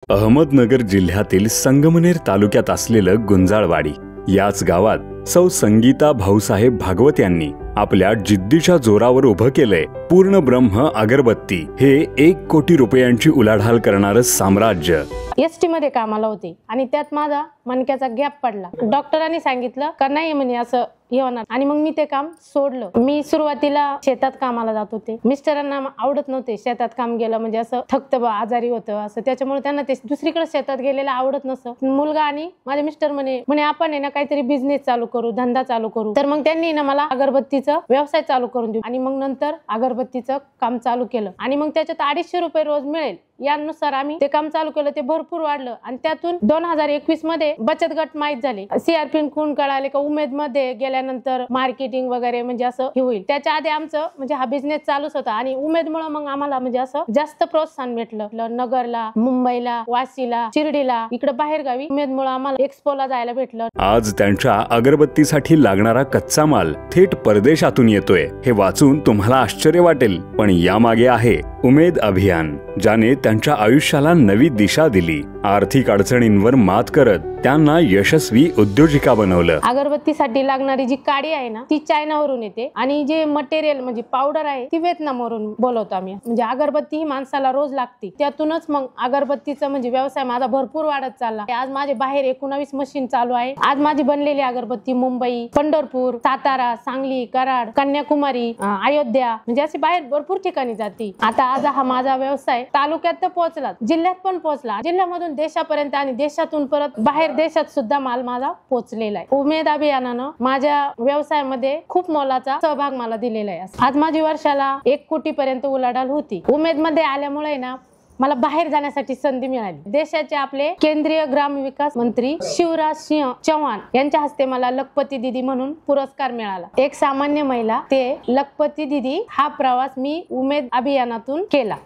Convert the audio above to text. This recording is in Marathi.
अहमदनगर जिल्ह्यातील संगमनेर तालुक्यात असलेलं गुंजाळवाडी याच गावात सौ संगीता भाऊसाहेब भागवत यांनी आपल्या जिद्दीच्या जोरावर उभं केलंय पूर्ण ब्रह्म अगरबत्ती हे 1 कोटी रुपयांची उलाढाल करणारं साम्राज्य। एसटी मध्ये कामाला होते आणि त्यात माझा मणक्याचा गॅप पडला। डॉक्टरांनी सांगितलं का नाही म्हणे असं हे होणार आणि मग मी ते काम सोडलं। मी सुरुवातीला शेतात कामाला जात होते। मिस्टरांना आवडत नव्हते शेतात काम गेलं म्हणजे असं थकत आजारी होतं असं, त्याच्यामुळे त्यांना ते दुसरीकडे शेतात गेलेलं आवडत नसतं। मुलगा आणि माझे मिस्टर म्हणे आपण आहे ना काहीतरी बिझनेस चालू करू, धंदा चालू करू। तर मग त्यांनी ना मला अगरबत्तीचं व्यवसाय चालू करून दिला आणि मग नंतर अगरबत्तीचं काम चालू केलं आणि मग त्याच्यात 250 रुपये रोज मिळेल यानुसार आम्ही ते काम चालू केलं। ते भरपूर वाढलं आणि त्यातून 2021 मध्ये बचत गट माहित झाले। सीआरपी कोण कळाले का उमेद मध्ये गेल्यानंतर मार्केटिंग वगैरे म्हणजे असं हे होईल। त्याच्या आधी आमचं म्हणजे हा बिझनेस चालूच होता आणि उमेदमुळे मग आम्हाला म्हणजे असं जास्त प्रोत्साहन भेटलं। नगरला, मुंबईला, वाशीला, शिर्डीला, इकडे बाहेर गावी उमेदमुळे आम्हाला एक्सपोला जायला भेटलं। आज त्यांच्या अगरबत्तीसाठी लागणारा कच्चा माल थेट परदेशातून येतोय हे वाचून तुम्हाला आश्चर्य वाटेल, पण यामागे आहे उमेद अभियान, ज्याने त्यांच्या आयुष्याला नवी दिशा दिली। आर्थिक अडचणींवर मात करत त्यांना यशस्वी उद्योजिका बनवलं। अगरबत्तीसाठी लागणारी जी काडी आहे ना ती चायनावरून येते आणि जे मटेरियल म्हणजे पावडर आहे ती व्हिएतनामवरून बोलवतो आम्ही। म्हणजे अगरबत्ती ही माणसाला रोज लागते, त्यातूनच मग अगरबत्तीचा म्हणजे व्यवसाय माझा भरपूर वाढत चालला। आज माझे बाहेर 19 मशीन चालू आहे। आज माझी बनलेली अगरबत्ती मुंबई, पंढरपूर, सातारा, सांगली, कराड, कन्याकुमारी, अयोध्या म्हणजे अशी बाहेर भरपूर ठिकाणी जाते। आता आज हा माझा व्यवसाय तालुक्यात तर पोहोचला, जिल्ह्यात पण पोहोचला, जिल्ह्यामधून देशापर्यंत आणि देशातून परत बाहेर देशात सुद्धा माल माझा पोहोचलेला आहे। उमेद अभियानानं माझ्या व्यवसायामध्ये खूप मोलाचा सहभाग मला दिलेला आहे। आज माझी वर्षाला 1 कोटी पर्यंत उलाढाल होती। उमेद मध्ये आल्यामुळे ना मला बाहेर जाण्यासाठी संधी मिळाली। देशाचे आपले केंद्रीय ग्रामविकास मंत्री शिवराज सिंह चौहान यांच्या हस्ते मला लखपती दीदी म्हणून पुरस्कार मिळाला। एक सामान्य महिला ते लखपती दीदी हा प्रवास मी उमेद अभियानातून केला।